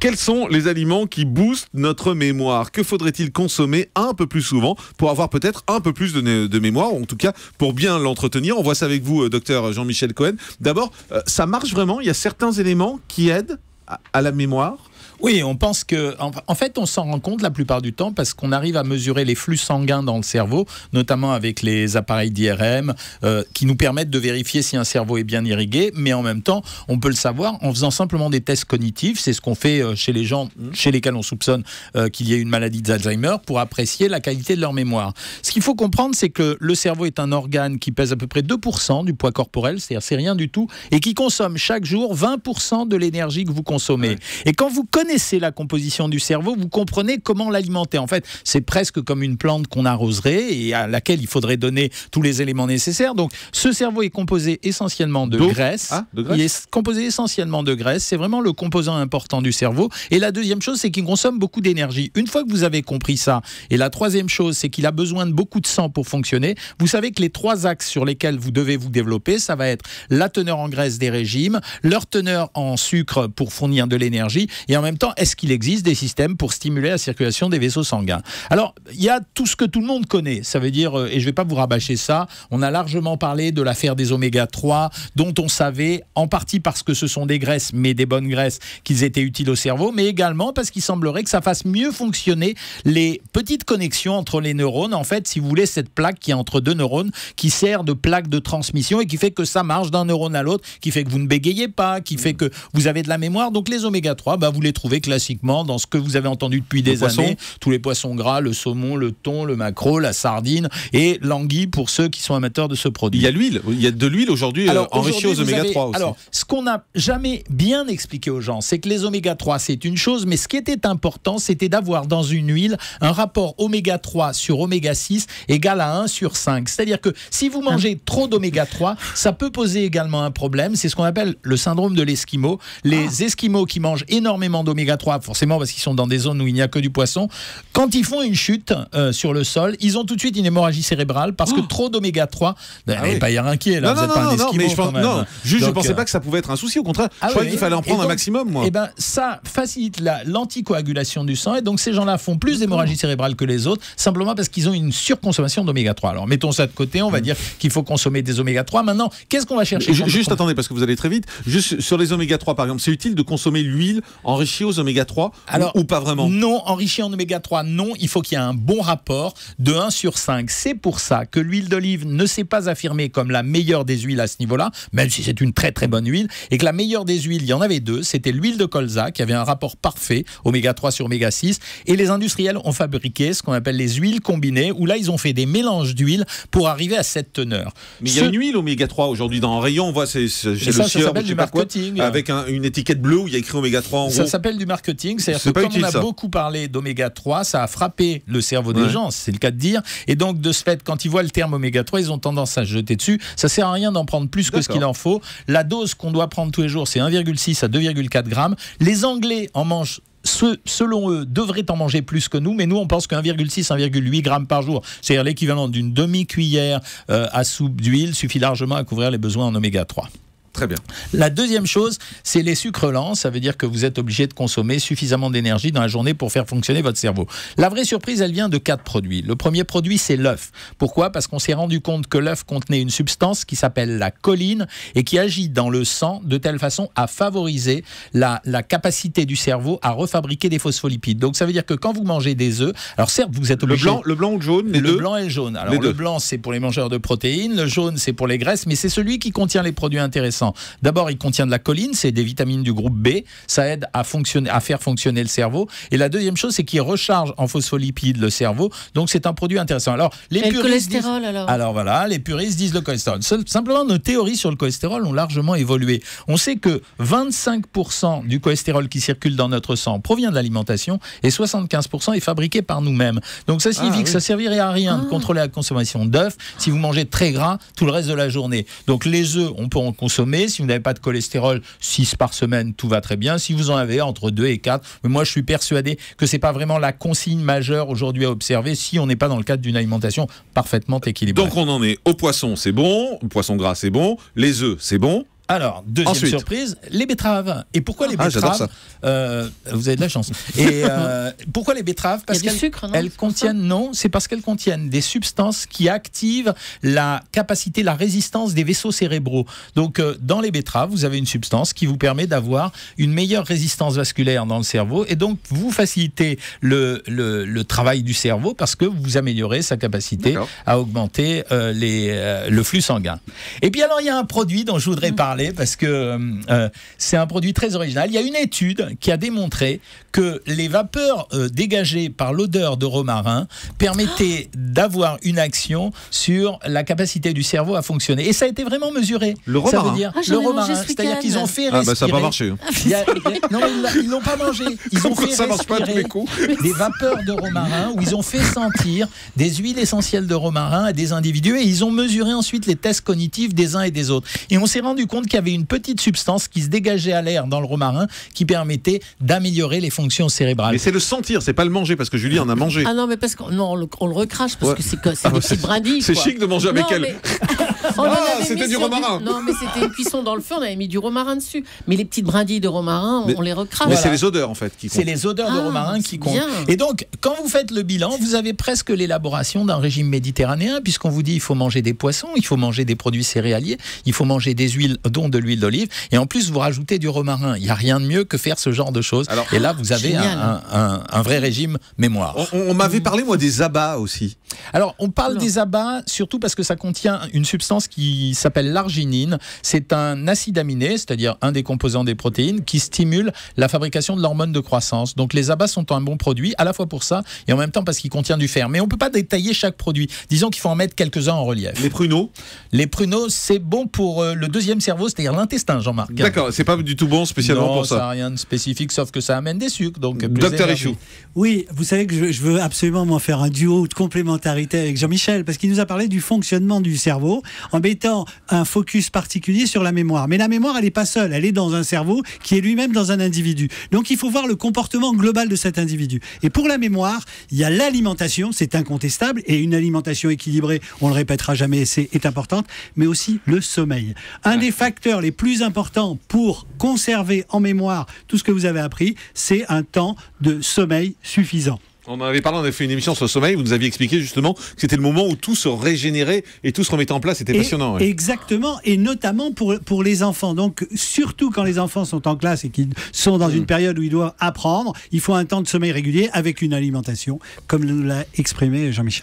Quels sont les aliments qui boostent notre mémoire? Que faudrait-il consommer un peu plus souvent pour avoir peut-être un peu plus de mémoire, ou en tout cas pour bien l'entretenir? On voit ça avec vous, docteur Jean-Michel Cohen. D'abord, ça marche vraiment? Il y a certains éléments qui aident à la mémoire? Oui, on pense que, en fait, on s'en rend compte la plupart du temps parce qu'on arrive à mesurer les flux sanguins dans le cerveau, notamment avec les appareils d'IRM qui nous permettent de vérifier si un cerveau est bien irrigué, mais en même temps, on peut le savoir en faisant simplement des tests cognitifs. C'est ce qu'on fait chez les gens chez lesquels on soupçonne qu'il y ait une maladie d'Alzheimer pour apprécier la qualité de leur mémoire. Ce qu'il faut comprendre, c'est que le cerveau est un organe qui pèse à peu près 2% du poids corporel, c'est-à-dire c'est rien du tout, et qui consomme chaque jour 20% de l'énergie que vous consommez. Ouais. Et quand vous connaissez la composition du cerveau, vous comprenez comment l'alimenter. En fait, c'est presque comme une plante qu'on arroserait et à laquelle il faudrait donner tous les éléments nécessaires. Donc, ce cerveau est composé essentiellement de graisse. Ah, de graisse. Il est composé essentiellement de graisse. C'est vraiment le composant important du cerveau. Et la deuxième chose, c'est qu'il consomme beaucoup d'énergie. Une fois que vous avez compris ça, et la troisième chose, c'est qu'il a besoin de beaucoup de sang pour fonctionner, vous savez que les trois axes sur lesquels vous devez vous développer, ça va être la teneur en graisse des régimes, leur teneur en sucre pour fournir de l'énergie, et en même temps, est-ce qu'il existe des systèmes pour stimuler la circulation des vaisseaux sanguins? Alors, il y a tout ce que tout le monde connaît. Ça veut dire, et je ne vais pas vous rabâcher ça, on a largement parlé de l'affaire des oméga 3, dont on savait, en partie parce que ce sont des graisses, mais des bonnes graisses, qu'ils étaient utiles au cerveau, mais également parce qu'il semblerait que ça fasse mieux fonctionner les petites connexions entre les neurones. En fait, si vous voulez, cette plaque qui est entre deux neurones, qui sert de plaque de transmission et qui fait que ça marche d'un neurone à l'autre, qui fait que vous ne bégayez pas, qui fait que vous avez de la mémoire. Donc les oméga 3, vous les trouvez classiquement dans ce que vous avez entendu depuis des années, tous les poissons gras, le saumon, le thon, le maquereau, la sardine et l'anguille pour ceux qui sont amateurs de ce produit. Il y a l'huile, il y a de l'huile aujourd'hui enrichie aux oméga 3 aussi. Alors, ce qu'on n'a jamais bien expliqué aux gens, c'est que les oméga 3 c'est une chose, mais ce qui était important, c'était d'avoir dans une huile un rapport oméga 3 sur oméga 6 égal à 1 sur 5. C'est-à-dire que si vous mangez trop d'oméga 3, ça peut poser également un problème, c'est ce qu'on appelle le syndrome de l'esquimau. Les esquimaux qui mangent énormément d'oméga 3, forcément parce qu'ils sont dans des zones où il n'y a que du poisson, quand ils font une chute sur le sol, ils ont tout de suite une hémorragie cérébrale parce que trop d'oméga 3, pas y a rien qui est là, vous n'êtes pas un esquimau quand même. Non, je ne pensais pas que ça pouvait être un souci, au contraire, je croyais qu'il fallait en prendre un maximum, moi. Et ça facilite l'anticoagulation du sang, et donc ces gens-là font plus d'hémorragie cérébrale que les autres, simplement parce qu'ils ont une surconsommation d'oméga 3. Alors mettons ça de côté, on va dire qu'il faut consommer des oméga 3. Maintenant, qu'est-ce qu'on va chercher? Juste attendez, parce que vous allez très vite. Juste sur les oméga 3 par exemple, c'est utile de consommer l'huile enrichie aux oméga 3 ou pas vraiment? Non, enrichi en oméga 3, non. Il faut qu'il y ait un bon rapport de 1 sur 5. C'est pour ça que l'huile d'olive ne s'est pas affirmée comme la meilleure des huiles à ce niveau-là, même si c'est une très très bonne huile, et que la meilleure des huiles, il y en avait deux, c'était l'huile de colza qui avait un rapport parfait, oméga 3 sur oméga 6, et les industriels ont fabriqué ce qu'on appelle les huiles combinées, où là ils ont fait des mélanges d'huiles pour arriver à cette teneur. Mais il y a une huile oméga 3 aujourd'hui dans un rayon, on voit c'est le sieur, du marketing. Avec une étiquette bleue où il y a écrit oméga 3 en gros. Ça s'appelle du marketing, c'est-à-dire que comme on a beaucoup parlé d'oméga 3, ça a frappé le cerveau des gens, c'est le cas de dire, et donc de ce fait, quand ils voient le terme oméga 3, ils ont tendance à se jeter dessus. Ça sert à rien d'en prendre plus que ce qu'il en faut. La dose qu'on doit prendre tous les jours, c'est 1,6 à 2,4 grammes. Les Anglais en mangent, selon eux, devraient en manger plus que nous, mais nous on pense que 1,6, 1,8 grammes par jour, c'est-à-dire l'équivalent d'une demi-cuillère à soupe d'huile, suffit largement à couvrir les besoins en oméga 3. Très bien. La deuxième chose, c'est les sucres lents. Ça veut dire que vous êtes obligé de consommer suffisamment d'énergie dans la journée pour faire fonctionner votre cerveau. La vraie surprise, elle vient de 4 produits. Le premier produit, c'est l'œuf. Pourquoi? Parce qu'on s'est rendu compte que l'œuf contenait une substance qui s'appelle la choline et qui agit dans le sang de telle façon à favoriser la capacité du cerveau à refabriquer des phospholipides. Donc ça veut dire que quand vous mangez des œufs, alors certes, vous êtes obligé... Le blanc ou le jaune? Le blanc et le jaune. Alors le blanc, c'est pour les mangeurs de protéines, le jaune, c'est pour les graisses, mais c'est celui qui contient les produits intéressants. D'abord, il contient de la choline, c'est des vitamines du groupe B, ça aide à faire fonctionner le cerveau. Et la deuxième chose, c'est qu'il recharge en phospholipides le cerveau, donc c'est un produit intéressant. Alors, les puristes cholestérol, disent, alors voilà, les puristes disent le cholestérol. Simplement, nos théories sur le cholestérol ont largement évolué. On sait que 25% du cholestérol qui circule dans notre sang provient de l'alimentation et 75% est fabriqué par nous-mêmes. Donc ça signifie que ça servirait à rien de contrôler la consommation d'œufs si vous mangez très gras tout le reste de la journée. Donc les œufs, on peut en consommer. Si vous n'avez pas de cholestérol, 6 par semaine, tout va très bien. Si vous en avez entre 2 et 4, mais moi je suis persuadé que c'est pas vraiment la consigne majeure aujourd'hui à observer si on n'est pas dans le cadre d'une alimentation parfaitement équilibrée. Donc on en est au poisson, c'est bon, le poisson gras c'est bon, les œufs c'est bon. Alors, deuxième Ensuite. surprise, les betteraves. Et pourquoi les j'adore betteraves? Vous avez de la chance. Et pourquoi les betteraves? Parce Il y a du qu'elles sucre, non? elles contiennent, non, c'est parce qu'elles contiennent des substances qui activent la capacité, la résistance des vaisseaux cérébraux. Donc, dans les betteraves, vous avez une substance qui vous permet d'avoir une meilleure résistance vasculaire dans le cerveau, et donc vous facilitez le travail du cerveau parce que vous améliorez sa capacité à augmenter le flux sanguin. Et puis alors, il y a un produit dont je voudrais parler parce que c'est un produit très original. Il y a une étude qui a démontré que les vapeurs dégagées par l'odeur de romarin permettaient d'avoir une action sur la capacité du cerveau à fonctionner. Et ça a été vraiment mesuré. Le romarin. Ça veut dire j'en le ai mangé romarin. ce C'est-à-dire week-end. qu'ils ont fait respirer. Ça n'a pas marché. Non, ils l'ont pas mangé. Ils ont fait Ça marche pas à tous les respirer coups. des vapeurs de romarin où ils ont fait sentir des huiles essentielles de romarin à des individus, et ils ont mesuré ensuite les tests cognitifs des uns et des autres. Et on s'est rendu compte qu'il y avait une petite substance qui se dégageait à l'air dans le romarin qui permettait d'améliorer les fonctions cérébrales. Mais c'est le sentir, c'est pas le manger, parce que Julie en a mangé. Ah non, mais parce qu'on on le recrache parce que c'est des petites brindilles. C'est quoi. chic de manger avec Non, elle. mais- On en avait c'était mis du sur romarin. Non, mais c'était une cuisson dans le feu, on avait mis du romarin dessus. Mais les petites brindilles de romarin, on les recrache. Mais Voilà. c'est les odeurs en fait qui comptent. C'est les odeurs de romarin qui c'est comptent. bien. Et donc, quand vous faites le bilan, vous avez presque l'élaboration d'un régime méditerranéen, puisqu'on vous dit il faut manger des poissons, il faut manger des produits céréaliers, il faut manger des huiles, dont de l'huile d'olive, et en plus vous rajoutez du romarin. Il n'y a rien de mieux que faire ce genre de choses. Alors, et là, vous avez génial. un vrai régime mémoire. On m'avait parlé moi des abats aussi. Alors, on parle Oula. des abats surtout parce que ça contient une substance qui s'appelle l'arginine. C'est un acide aminé, c'est-à-dire un des composants des protéines, qui stimule la fabrication de l'hormone de croissance. Donc, les abats sont un bon produit, à la fois pour ça et en même temps parce qu'il contient du fer. Mais on ne peut pas détailler chaque produit. Disons qu'il faut en mettre quelques-uns en relief. Les pruneaux. Les pruneaux, c'est bon pour le deuxième cerveau, c'est-à-dire l'intestin, Jean-Marc. D'accord, c'est pas du tout bon spécialement Non, pour ça n'a ça. rien de spécifique, sauf que ça amène des sucres. Donc, plus Docteur énergie. Ichou. Oui, vous savez que je veux absolument m'en faire un duo ou de complémentarité avec Jean-Michel, parce qu'il nous a parlé du fonctionnement du cerveau en mettant un focus particulier sur la mémoire. Mais la mémoire, elle n'est pas seule, elle est dans un cerveau qui est lui-même dans un individu. Donc il faut voir le comportement global de cet individu. Et pour la mémoire, il y a l'alimentation, c'est incontestable, et une alimentation équilibrée, on le répétera jamais, est importante, mais aussi le sommeil. Un des facteurs les plus importants pour conserver en mémoire tout ce que vous avez appris, c'est un temps de sommeil suffisant. On en avait parlé, on avait fait une émission sur le sommeil, vous nous aviez expliqué justement que c'était le moment où tout se régénérait et tout se remettait en place, c'était passionnant. Ouais. Exactement, et notamment pour les enfants. Donc, surtout quand les enfants sont en classe et qu'ils sont dans une période où ils doivent apprendre, il faut un temps de sommeil régulier avec une alimentation, comme l'a exprimé Jean-Michel.